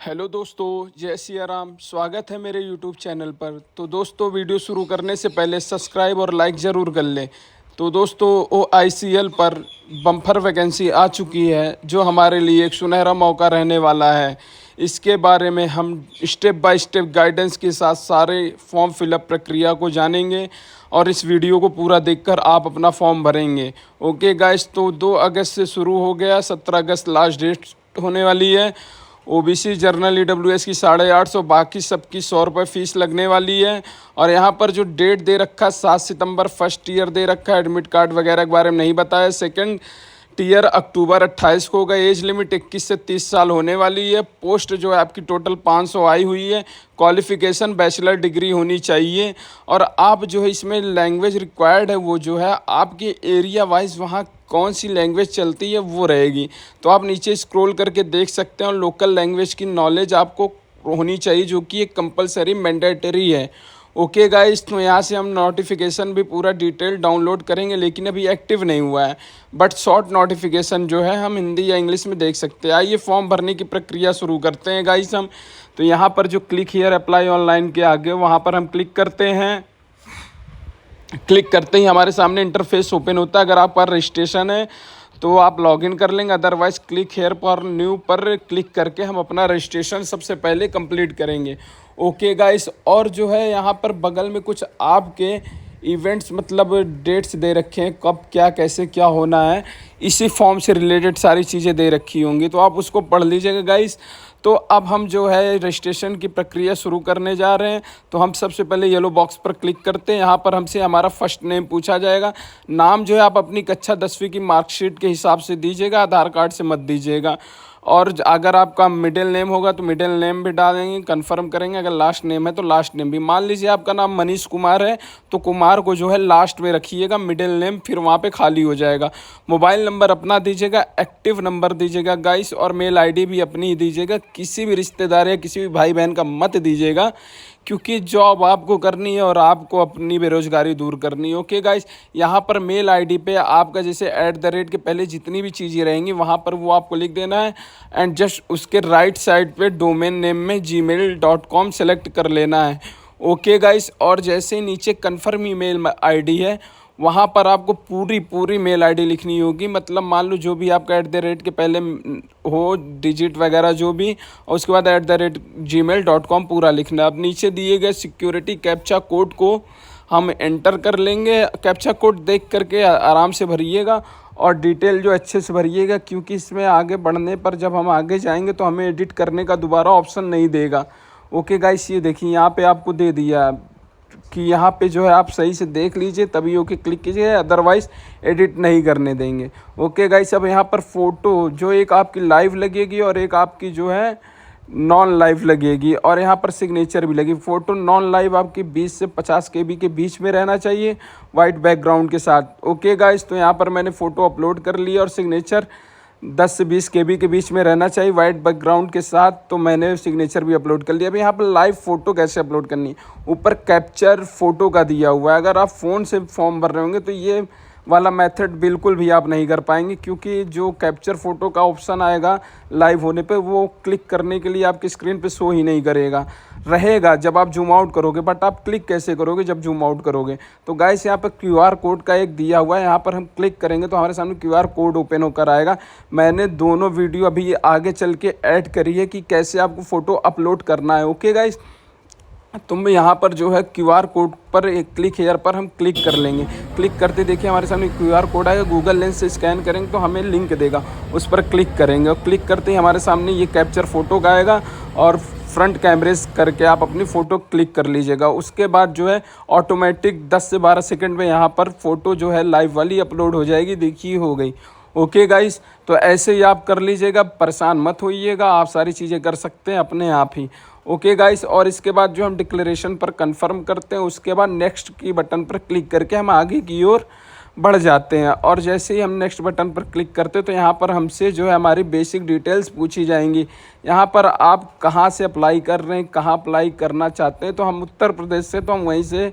Hello दोस्तों, जय सिया राम। स्वागत है मेरे यूट्यूब चैनल पर। तो दोस्तों, वीडियो शुरू करने से पहले सब्सक्राइब और लाइक ज़रूर कर लें। तो दोस्तों, OICL पर बम्पर वैकेंसी आ चुकी है जो हमारे लिए एक सुनहरा मौका रहने वाला है। इसके बारे में हम स्टेप बाय स्टेप गाइडेंस के साथ सारे फॉर्म फिलअप प्रक्रिया को जानेंगे और इस वीडियो को पूरा देखकर आप अपना फॉर्म भरेंगे। ओके गाइस, तो 2 अगस्त से शुरू हो गया, 17 अगस्त लास्ट डेट होने वाली है। OBC जनरल EWS की 850, बाकी सबकी 100 रुपये फ़ीस लगने वाली है। और यहाँ पर जो डेट दे रखा है 7 सितंबर फर्स्ट ईयर दे रखा है। एडमिट कार्ड वगैरह के बारे में नहीं बताया। सेकंड टीयर अक्टूबर 28 को होगा। एज लिमिट 21 से 30 साल होने वाली है। पोस्ट जो है आपकी टोटल 500 आई हुई है। क्वालिफ़िकेशन बैचलर डिग्री होनी चाहिए। और आप जो है इसमें लैंग्वेज रिक्वायर्ड है वो जो है आपके एरिया वाइज वहाँ कौन सी लैंग्वेज चलती है वो रहेगी। तो आप नीचे स्क्रॉल करके देख सकते हैं। और लोकल लैंग्वेज की नॉलेज आपको होनी चाहिए जो कि एक कंपलसरी मैंडेटरी है। ओके गाइस, तो यहाँ से हम नोटिफिकेशन भी पूरा डिटेल डाउनलोड करेंगे, लेकिन अभी एक्टिव नहीं हुआ है। बट शॉर्ट नोटिफिकेशन जो है हम हिंदी या इंग्लिश में देख सकते हैं। आइए फॉर्म भरने की प्रक्रिया शुरू करते हैं गाइस हम। तो यहाँ पर जो क्लिक हियर अप्लाई ऑनलाइन के आगे वहाँ पर हम क्लिक करते हैं। क्लिक करते ही हमारे सामने इंटरफेस ओपन होता है। अगर आप पर रजिस्ट्रेशन है तो आप लॉगिन कर लेंगे, अदरवाइज़ क्लिक हेयर पर न्यू पर क्लिक करके हम अपना रजिस्ट्रेशन सबसे पहले कंप्लीट करेंगे। ओके गाइस, और जो है यहाँ पर बगल में कुछ आपके इवेंट्स मतलब डेट्स दे रखे हैं, कब क्या कैसे क्या होना है, इसी फॉर्म से रिलेटेड सारी चीज़ें दे रखी होंगी, तो आप उसको पढ़ लीजिएगा गाइस। तो अब हम जो है रजिस्ट्रेशन की प्रक्रिया शुरू करने जा रहे हैं। तो हम सबसे पहले येलो बॉक्स पर क्लिक करते हैं। यहाँ पर हमसे हमारा फर्स्ट नेम पूछा जाएगा। नाम जो है आप अपनी कक्षा 10वीं की मार्कशीट के हिसाब से दीजिएगा, आधार कार्ड से मत दीजिएगा। और अगर आपका मिडिल नेम होगा तो मिडिल नेम भी डालेंगे, कंफर्म करेंगे। अगर लास्ट नेम है तो लास्ट नेम भी। मान लीजिए आपका नाम मनीष कुमार है तो कुमार को जो है लास्ट में रखिएगा, मिडिल नेम फिर वहाँ पे खाली हो जाएगा। मोबाइल नंबर अपना दीजिएगा, एक्टिव नंबर दीजिएगा गाइस, और मेल आईडी भी अपनी ही दीजिएगा। किसी भी रिश्तेदार या किसी भी भाई बहन का मत दीजिएगा, क्योंकि जॉब आपको करनी है और आपको अपनी बेरोजगारी दूर करनी है। ओके गाइस, यहाँ पर मेल आईडी पे आपका जैसे @ के पहले जितनी भी चीज़ें रहेंगी वहाँ पर वो आपको लिख देना है। एंड जस्ट उसके राइट साइड पे डोमेन नेम में gmail.com सेलेक्ट कर लेना है। ओके गाइस, और जैसे ही नीचे कन्फर्म ईमेल आईडी है वहाँ पर आपको पूरी मेल आईडी लिखनी होगी। मतलब मान लो जो भी आपका @ के पहले हो डिजिट वगैरह जो भी, और उसके बाद @gmail.com पूरा लिखना। अब नीचे दिए गए सिक्योरिटी कैप्चा कोड को हम एंटर कर लेंगे। कैप्चा कोड देख करके आराम से भरिएगा और डिटेल जो अच्छे से भरिएगा, क्योंकि इसमें आगे बढ़ने पर जब हम आगे जाएंगे तो हमें एडिट करने का दोबारा ऑप्शन नहीं देगा। ओके गाइस, ये देखिए यहाँ पे आपको दे दिया है कि यहाँ पे जो है आप सही से देख लीजिए तभी ओके क्लिक कीजिए, अदरवाइज़ एडिट नहीं करने देंगे। ओके गाइस, अब यहाँ पर फ़ोटो जो एक आपकी लाइव लगेगी और एक आपकी जो है नॉन लाइव लगेगी, और यहाँ पर सिग्नेचर भी लगेगी। फ़ोटो नॉन लाइव आपकी 20 से 50 KB के बीच में रहना चाहिए, वाइट बैकग्राउंड के साथ। ओके गाइस, तो यहाँ पर मैंने फ़ोटो अपलोड कर लिया और सिग्नेचर 10 से 20 KB के बीच में रहना चाहिए वाइट बैकग्राउंड के साथ। तो मैंने सिग्नेचर भी अपलोड कर लिया। अभी यहाँ पर लाइव फ़ोटो कैसे अपलोड करनी है, ऊपर कैप्चर फ़ोटो का दिया हुआ है। अगर आप फ़ोन से फॉर्म भर रहे होंगे तो ये वाला मेथड बिल्कुल भी आप नहीं कर पाएंगे, क्योंकि जो कैप्चर फ़ोटो का ऑप्शन आएगा लाइव होने पे वो क्लिक करने के लिए आपकी स्क्रीन पे शो ही नहीं करेगा, रहेगा जब आप जूम आउट करोगे। बट आप क्लिक कैसे करोगे जब जूम आउट करोगे। तो गाइस, यहाँ पर QR कोड का एक दिया हुआ है, यहाँ पर हम क्लिक करेंगे तो हमारे सामने QR कोड ओपन होकर आएगा। मैंने दोनों वीडियो अभी आगे चल के ऐड करी है कि कैसे आपको फ़ोटो अपलोड करना है। ओके गाइस, तुम यहाँ पर जो है QR कोड पर एक क्लिक हेयर पर हम क्लिक कर लेंगे। क्लिक करते देखिए हमारे सामने QR कोड आएगा। गूगल लेंस से स्कैन करेंगे तो हमें लिंक देगा, उस पर क्लिक करेंगे और क्लिक करते ही हमारे सामने ये कैप्चर फ़ोटो का आएगा और फ्रंट कैमरे करके आप अपनी फ़ोटो क्लिक कर लीजिएगा। उसके बाद जो है ऑटोमेटिक 10 से 12 सेकंड में यहाँ पर फ़ोटो जो है लाइव वाली अपलोड हो जाएगी। देखिए हो गई। ओके गाइस, तो ऐसे ही आप कर लीजिएगा, परेशान मत होइएगा, आप सारी चीज़ें कर सकते हैं अपने आप ही। ओके गाइस, और इसके बाद जो हम डिक्लेरेशन पर कंफर्म करते हैं, उसके बाद नेक्स्ट की बटन पर क्लिक करके हम आगे की ओर बढ़ जाते हैं। और जैसे ही हम नेक्स्ट बटन पर क्लिक करते हैं तो यहाँ पर हमसे जो है हमारी बेसिक डिटेल्स पूछी जाएंगी। यहाँ पर आप कहाँ से अप्लाई कर रहे हैं, कहाँ अप्लाई करना चाहते हैं। तो हम उत्तर प्रदेश से, तो हम वहीं से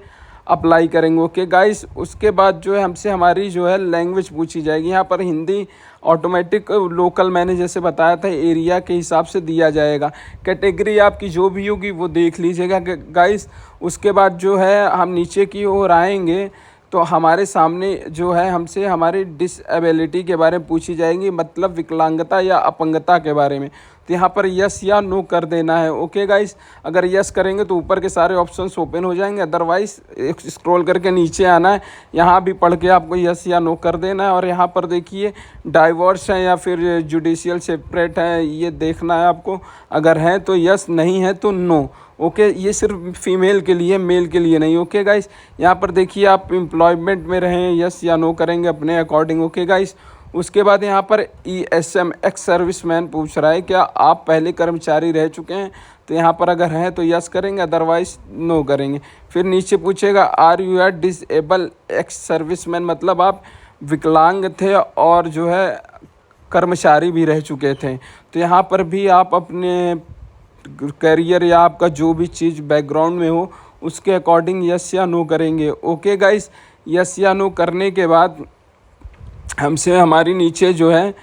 अप्लाई करेंगे। ओके गाइस, उसके बाद जो है हमसे हमारी जो है लैंग्वेज पूछी जाएगी। यहाँ पर हिंदी ऑटोमेटिक लोकल मैंने जैसे बताया था एरिया के हिसाब से दिया जाएगा। कैटेगरी आपकी जो भी होगी वो देख लीजिएगा गाइस। उसके बाद जो है हम नीचे की ओर आएंगे तो हमारे सामने जो है हमसे हमारी डिसेबिलिटी के बारे में पूछी जाएगी, मतलब विकलांगता या अपंगता के बारे में। तो यहाँ पर यस या नो कर देना है। ओके गाइस, अगर यस करेंगे तो ऊपर के सारे ऑप्शंस ओपन हो जाएंगे, अदरवाइज स्क्रॉल करके नीचे आना है, यहाँ भी पढ़ के आपको यस या नो कर देना है। और यहाँ पर देखिए डाइवोर्स है या फिर जुडिशियल सेपरेट है, ये देखना है आपको। अगर है तो यस, नहीं है तो नो। ओके, ये सिर्फ फीमेल के लिए, मेल के लिए नहीं। ओके गाइस, यहाँ पर देखिए आप एम्प्लॉयमेंट में रहें, यस या नो करेंगे अपने अकॉर्डिंग। ओके गाइस, उसके बाद यहाँ पर ESM एक्स सर्विसमैन पूछ रहा है क्या आप पहले कर्मचारी रह चुके हैं, तो यहाँ पर अगर हैं तो यस करेंगे, अदरवाइज नो करेंगे। फिर नीचे पूछेगा are you are disable ex serviceman, मतलब आप विकलांग थे और जो है कर्मचारी भी रह चुके थे। तो यहाँ पर भी आप अपने करियर या आपका जो भी चीज़ बैकग्राउंड में हो उसके अकॉर्डिंग यस या नो करेंगे। ओके गाइस, यस या नो करने के बाद हमसे हमारी नीचे जो है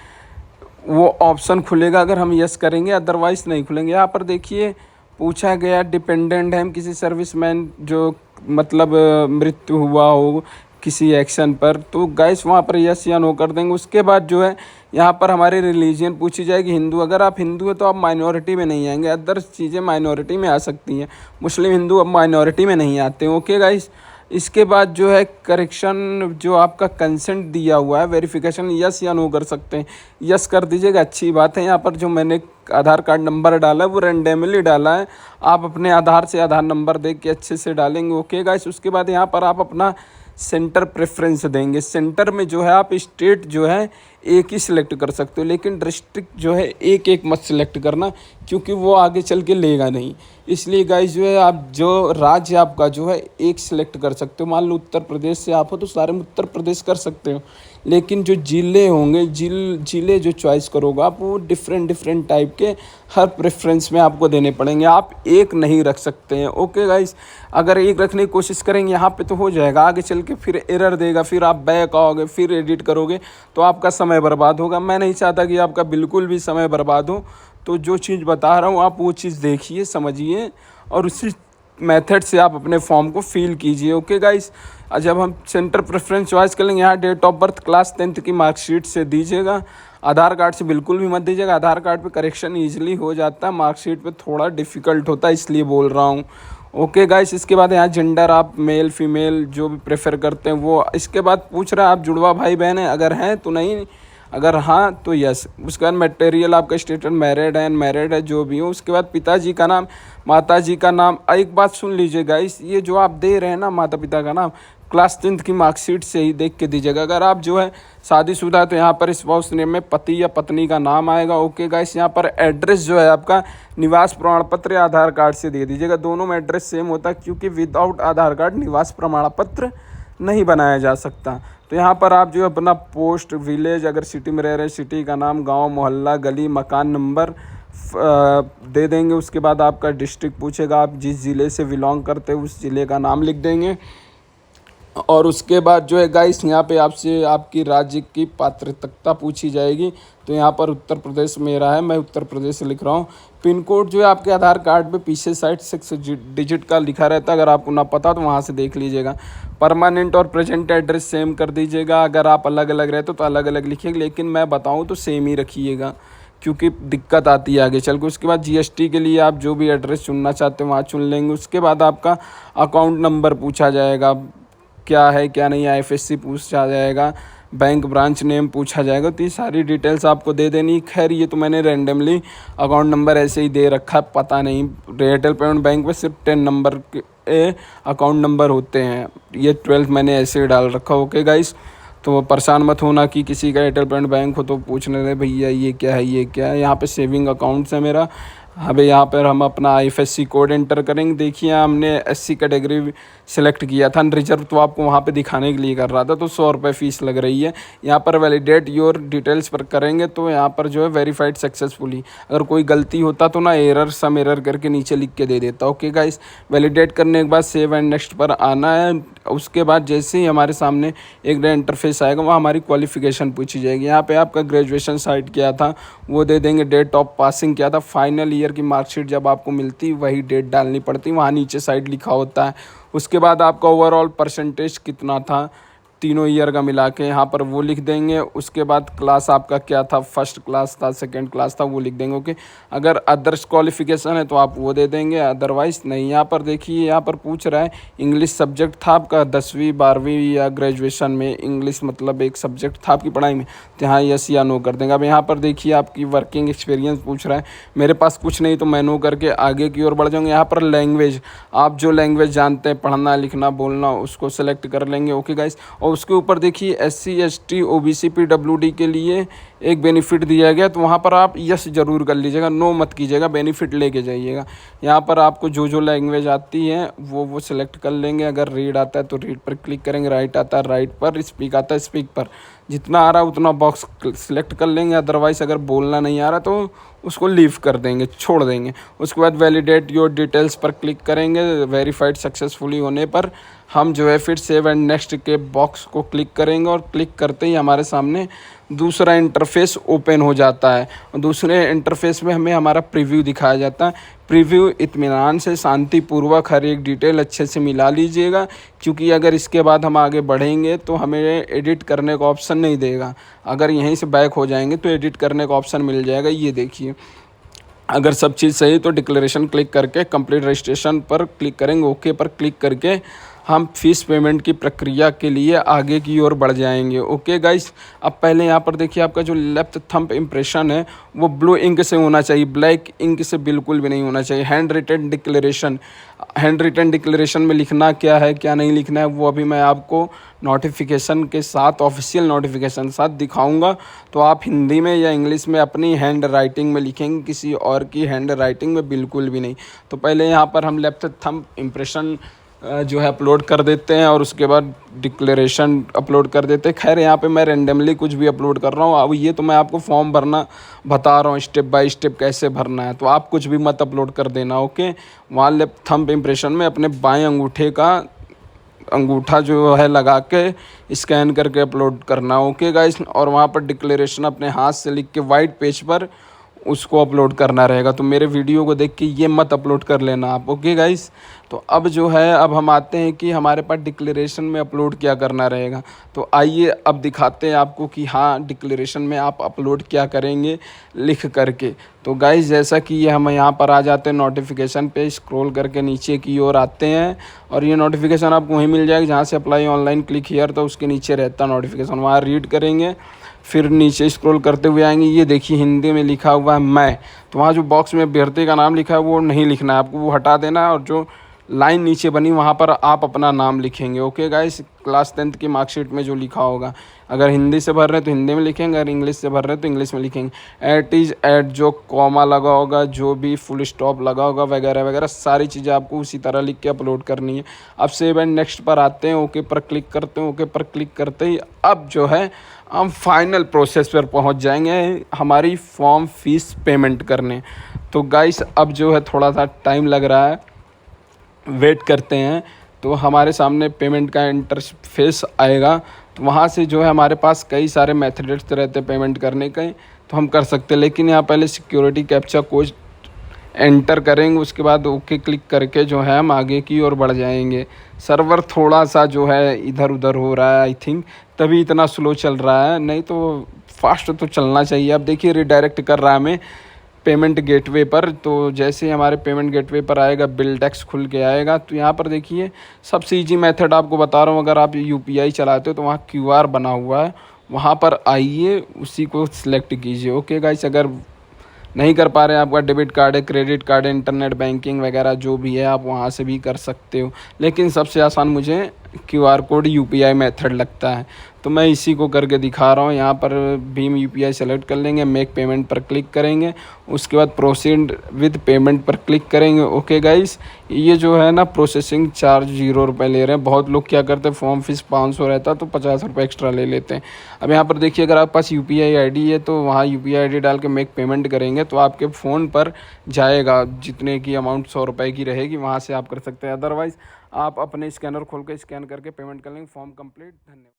वो ऑप्शन खुलेगा अगर हम यस करेंगे, अदरवाइज नहीं खुलेंगे। यहाँ पर देखिए पूछा गया डिपेंडेंट है हम किसी सर्विसमैन जो मतलब मृत्यु हुआ हो किसी एक्शन पर, तो गाइस वहाँ पर यस या नो कर देंगे। उसके बाद जो है यहाँ पर हमारी रिलीजन पूछी जाएगी, हिंदू। अगर आप हिंदू है तो आप माइनॉरिटी में नहीं आएंगे, अदर चीज़ें माइनॉरिटी में आ सकती हैं। मुस्लिम हिंदू अब माइनॉरिटी में नहीं आते हैं। ओके गाइस, इसके बाद जो है करेक्शन, जो आपका कंसेंट दिया हुआ है वेरिफिकेशन, यस या नो कर सकते हैं। यस कर दीजिएगा, अच्छी बात है। यहाँ पर जो मैंने आधार कार्ड नंबर डाला है वो रेंडमली डाला है, आप अपने आधार से आधार नंबर देख के अच्छे से डालेंगे। ओके गाइस, उसके बाद यहाँ पर आप अपना सेंटर प्रेफरेंस देंगे। सेंटर में जो है आप स्टेट जो है एक ही सिलेक्ट कर सकते हो, लेकिन डिस्ट्रिक्ट जो है एक एक मत सिलेक्ट करना, क्योंकि वो आगे चल के लेगा नहीं। इसलिए गाइस जो है आप जो राज्य आपका जो है एक सिलेक्ट कर सकते हो। मान लो उत्तर प्रदेश से आप हो तो सारे में उत्तर प्रदेश कर सकते हो, लेकिन जो ज़िले होंगे ज़िले जो चॉइस करोगे आप वो डिफरेंट टाइप के हर प्रेफरेंस में आपको देने पड़ेंगे, आप एक नहीं रख सकते हैं। ओके गाइस, अगर एक रखने की कोशिश करेंगे यहाँ पे तो हो जाएगा, आगे चल के फिर एरर देगा, फिर आप बैक आओगे, फिर एडिट करोगे तो आपका समय बर्बाद होगा। मैं नहीं चाहता कि आपका बिल्कुल भी समय बर्बाद हो, तो जो चीज़ बता रहा हूँ आप वो चीज़ देखिए, समझिए और उसी मेथड से आप अपने फॉर्म को फिल कीजिए। ओके गाइस, जब हम सेंटर प्रेफरेंस चॉइस कर लेंगे, यहाँ date of birth class 10th की मार्कशीट से दीजिएगा, आधार कार्ड से बिल्कुल भी मत दीजिएगा। आधार कार्ड पे करेक्शन ईजिली हो जाता है, मार्कशीट पे थोड़ा डिफ़िकल्ट होता है, इसलिए बोल रहा हूँ। ओके गाइस, इसके बाद यहाँ जेंडर आप मेल फीमेल जो भी प्रेफर करते हैं वो। इसके बाद पूछ रहा है आप जुड़वा भाई बहन हैं, अगर हैं तो नहीं, अगर हाँ तो यस। उसके बाद मटेरियल आपका स्टेटस मैरिड है अनमैरिड है जो भी हो। उसके बाद पिताजी का नाम, माताजी का नाम। एक बात सुन लीजिए गाइस, ये जो आप दे रहे हैं ना माता पिता का नाम, क्लास 10th की मार्कशीट से ही देख के दीजिएगा। अगर आप जो है शादीशुदा है तो यहाँ पर स्पाउस नेम में पति या पत्नी का नाम आएगा। ओके गाइस, यहाँ पर एड्रेस जो है आपका निवास प्रमाण पत्र या आधार कार्ड से दे दीजिएगा। दोनों में एड्रेस सेम होता है, क्योंकि विदाउट आधार कार्ड निवास प्रमाण पत्र नहीं बनाया जा सकता। तो यहाँ पर आप जो है अपना पोस्ट, विलेज, अगर सिटी में रह रहे हैं सिटी का नाम, गांव, मोहल्ला, गली, मकान नंबर दे देंगे। उसके बाद आपका डिस्ट्रिक्ट पूछेगा, आप जिस ज़िले से बिलोंग करते हैं उस ज़िले का नाम लिख देंगे। और उसके बाद जो है गाइस यहाँ पे आपसे आपकी राज्य की पात्रता पूछी जाएगी। तो यहाँ पर उत्तर प्रदेश मेरा है, मैं उत्तर प्रदेश से लिख रहा हूँ। पिन कोड जो है आपके आधार कार्ड पे पीछे साइड 6 डिजिट का लिखा रहता है, अगर आपको ना पता तो वहाँ से देख लीजिएगा। परमानेंट और प्रेजेंट एड्रेस सेम कर दीजिएगा, अगर आप अलग अलग रहते तो अलग अलग लिखिएगा, लेकिन मैं बताऊँ तो सेम ही रखिएगा क्योंकि दिक्कत आती है आगे चल के। उसके बाद GST के लिए आप जो भी एड्रेस चुनना चाहते हैं वहाँ चुन लेंगे। उसके बाद आपका अकाउंट नंबर पूछा जाएगा, क्या है क्या नहीं, IFSC पूछा जाएगा, बैंक ब्रांच नेम पूछा जाएगा। तो ये सारी डिटेल्स आपको दे देनी। खैर ये तो मैंने रैंडमली अकाउंट नंबर ऐसे ही दे रखा है, पता नहीं एयरटेल पेमेंट बैंक में सिर्फ 10 नंबर के अकाउंट नंबर होते हैं, ये 12 मैंने ऐसे ही डाल रखा। ओके गाइस, तो परेशान मत होना कि किसी का एयरटेल पेमेंट बैंक हो तो पूछने लगे भैया ये क्या है ये क्या है। यहाँ पे सेविंग अकाउंट्स है मेरा, अब यहाँ पर हम अपना IFSC कोड एंटर करेंगे। देखिए हमने SC कैटेगरी सेलेक्ट किया था, रिजर्व तो आपको वहाँ पे दिखाने के लिए कर रहा था, तो 100 रुपये फ़ीस लग रही है। यहाँ पर वैलिडेट योर डिटेल्स पर करेंगे तो यहाँ पर जो है वेरीफाइड सक्सेसफुली, अगर कोई गलती होता तो ना एरर सम एरर करके नीचे लिख के दे देता। ओके गाइस, वैलिडेट करने के बाद सेव एंड नेक्स्ट पर आना है। उसके बाद जैसे ही हमारे सामने एक नया इंटरफेस आएगा, वहाँ हमारी क्वालिफिकेशन पूछी जाएगी। यहाँ पे आपका ग्रेजुएशन साइट क्या था वो दे देंगे, डेट ऑफ पासिंग क्या था, फाइनल ईयर की मार्कशीट जब आपको मिलती वही डेट डालनी पड़ती, वहाँ नीचे साइड लिखा होता है। उसके बाद आपका ओवरऑल परसेंटेज कितना था तीनों ईयर का मिला के, यहाँ पर वो लिख देंगे। उसके बाद क्लास आपका क्या था, फर्स्ट क्लास था, सेकंड क्लास था, वो लिख देंगे। ओके, अगर अदर्स क्वालिफिकेशन है तो आप वो दे देंगे, अदरवाइज़ नहीं। यहाँ पर देखिए, यहाँ पर पूछ रहा है इंग्लिश सब्जेक्ट था आपका 10वीं 12वीं या ग्रेजुएशन में, इंग्लिश मतलब एक सब्जेक्ट था आपकी पढ़ाई में, तो यहाँ यस या नो कर देंगे। अब यहाँ पर देखिए आपकी वर्किंग एक्सपीरियंस पूछ रहा है, मेरे पास कुछ नहीं तो मैं नो करके आगे की ओर बढ़ जाऊँगा। यहाँ पर लैंग्वेज, आप जो लैंग्वेज जानते हैं पढ़ना लिखना बोलना, उसको सेलेक्ट कर लेंगे। ओके गाइस, और उसके ऊपर देखिए SC ST OBC PWD के लिए एक बेनिफिट दिया गया, तो वहाँ पर आप यस ज़रूर कर लीजिएगा, नो मत कीजिएगा, बेनिफिट लेके जाइएगा। यहाँ पर आपको जो जो लैंग्वेज आती है वो सेलेक्ट कर लेंगे। अगर रीड आता है तो रीड पर क्लिक करेंगे, राइट आता है राइट पर, स्पीक आता है स्पीक पर, जितना आ रहा है उतना बॉक्स सेलेक्ट कर लेंगे। अदरवाइज़ अगर बोलना नहीं आ रहा तो उसको लीव कर देंगे, छोड़ देंगे। उसके बाद वैलिडेट योर डिटेल्स पर क्लिक करेंगे। वेरीफाइड सक्सेसफुली होने पर हम जो है फिर सेव एंड नेक्स्ट के बॉक्स को क्लिक करेंगे, और क्लिक करते ही हमारे सामने दूसरा इंटरफेस ओपन हो जाता है। और दूसरे इंटरफेस में हमें हमारा प्रीव्यू दिखाया जाता है। प्रीव्यू इत्मीनान से शांतिपूर्वक हर एक डिटेल अच्छे से मिला लीजिएगा, क्योंकि अगर इसके बाद हम आगे बढ़ेंगे तो हमें एडिट करने का ऑप्शन नहीं देगा। अगर यहीं से बैक हो जाएंगे तो एडिट करने का ऑप्शन मिल जाएगा। ये देखिए, अगर सब चीज़ सही तो डिक्लेरेशन क्लिक करके कंप्लीट रजिस्ट्रेशन पर क्लिक करेंगे। ओके पर क्लिक करके हम फीस पेमेंट की प्रक्रिया के लिए आगे की ओर बढ़ जाएंगे। ओके गाइस, अब पहले यहाँ पर देखिए आपका जो लेफ्ट थंब इम्प्रेशन है वो ब्लू इंक से होना चाहिए, ब्लैक इंक से बिल्कुल भी नहीं होना चाहिए। हैंड रिटन डिक्लेरेशन में लिखना क्या है क्या नहीं लिखना है वो अभी मैं आपको नोटिफिकेशन के साथ, ऑफिशियल नोटिफिकेशन साथ दिखाऊंगा। तो आप हिंदी में या इंग्लिश में अपनी हैंड राइटिंग में लिखेंगे, किसी और की हैंड राइटिंग में बिल्कुल भी नहीं। तो पहले यहाँ पर हम लेफ्ट थंब इम्प्रेशन जो है अपलोड कर देते हैं, और उसके बाद डिक्लेरेशन अपलोड कर देते हैं। खैर यहाँ पे मैं रेंडमली कुछ भी अपलोड कर रहा हूँ। अब ये तो मैं आपको फॉर्म भरना बता रहा हूँ, स्टेप बाय स्टेप कैसे भरना है, तो आप कुछ भी मत अपलोड कर देना। ओके, वहाँ लेफ्ट थंब इम्प्रेशन में अपने बाएं अंगूठे का अंगूठा जो है लगा के स्कैन करके अपलोड करना। ओके गाइस, और वहाँ पर डिक्लेरेशन अपने हाथ से लिख के वाइट पेज पर उसको अपलोड करना रहेगा। तो मेरे वीडियो को देख के ये मत अपलोड कर लेना आप। ओके गाइस, तो अब जो है अब हम आते हैं कि हमारे पास डिक्लेरेशन में अपलोड क्या करना रहेगा। तो आइए अब दिखाते हैं आपको कि हाँ डिक्लेरेशन में आप अपलोड क्या करेंगे लिख करके। तो गाइस जैसा कि ये हम यहाँ पर आ जाते हैं नोटिफिकेशन पे, स्क्रॉल करके नीचे की ओर आते हैं, और ये नोटिफिकेशन आपको वहीं मिल जाएगी जहाँ से अप्लाई ऑनलाइन क्लिक हियर, तो उसके नीचे रहता नोटिफिकेशन, वहाँ रीड करेंगे। फिर नीचे स्क्रॉल करते हुए आएंगे, ये देखिए हिंदी में लिखा हुआ है मैं, तो वहाँ जो बॉक्स में अभ्यर्थी का नाम लिखा है वो नहीं लिखना है आपको, वो हटा देना है, और जो लाइन नीचे बनी वहाँ पर आप अपना नाम लिखेंगे। ओके गाइस, क्लास 10th की मार्कशीट में जो लिखा होगा, अगर हिंदी से भर रहे हैं तो हिंदी में लिखेंगे, अगर इंग्लिश से भर रहे हैं तो इंग्लिश में लिखेंगे। एट जो कॉमा लगा होगा, जो भी फुल स्टॉप लगा होगा वगैरह वगैरह सारी चीज़ें आपको उसी तरह लिख के अपलोड करनी है। अब सेव एंड नेक्स्ट पर आते हैं, ओके पर क्लिक करते हैं। ओके पर क्लिक करते ही अब जो है हम फाइनल प्रोसेस पर पहुंच जाएंगे, हमारी फॉर्म फीस पेमेंट करने। तो गाइस अब जो है थोड़ा सा टाइम लग रहा है, वेट करते हैं। तो हमारे सामने पेमेंट का इंटरफेस आएगा, तो वहाँ से जो है हमारे पास कई सारे मेथड्स रहते हैं पेमेंट करने के, तो हम कर सकते हैं। लेकिन यहाँ पहले सिक्योरिटी कैप्चा कोड एंटर करेंगे, उसके बाद ओके क्लिक करके जो है हम आगे की ओर बढ़ जाएंगे। सर्वर थोड़ा सा जो है इधर उधर हो रहा है आई थिंक, तभी इतना स्लो चल रहा है, नहीं तो फास्ट तो चलना चाहिए। अब देखिए रिडायरेक्ट कर रहा है हमें पेमेंट गेटवे पर। तो जैसे ही हमारे पेमेंट गेटवे पर आएगा, बिल टैक्स खुल के आएगा, तो यहाँ पर देखिए सबसे ईजी मेथड आपको बता रहा हूँ। अगर आप UPI चलाते हो तो वहाँ QR बना हुआ है, वहाँ पर आइए उसी को सिलेक्ट कीजिए। ओके गाइस, अगर नहीं कर पा रहे हैं, आपका डेबिट कार्ड है, क्रेडिट कार्ड है, इंटरनेट बैंकिंग वगैरह जो भी है आप वहाँ से भी कर सकते हो, लेकिन सबसे आसान मुझे QR कोड UPI मेथड लगता है। तो मैं इसी को करके दिखा रहा हूँ। यहाँ पर भीम यूपीआई सेलेक्ट कर लेंगे, मेक पेमेंट पर क्लिक करेंगे, उसके बाद प्रोसीड विद पेमेंट पर क्लिक करेंगे। ओके गाइस, ये जो है ना प्रोसेसिंग चार्ज 0 रुपये ले रहे हैं। बहुत लोग क्या करते हैं, फॉर्म फीस 500 रहता है तो 50 रुपये एक्स्ट्रा ले लेते हैं। अब यहाँ पर देखिए, अगर आपके पास यूपीआई आईडी है तो वहाँ यूपीआई आईडी डाल के मेक पेमेंट करेंगे तो आपके फ़ोन पर जाएगा, जितने की अमाउंट 100 रुपये की रहेगी वहाँ से आप कर सकते हैं। अदरवाइज़ आप अपने स्कैनर खोल के स्कैन करके पेमेंट कर लेंगे। Form complete. धन्यवाद।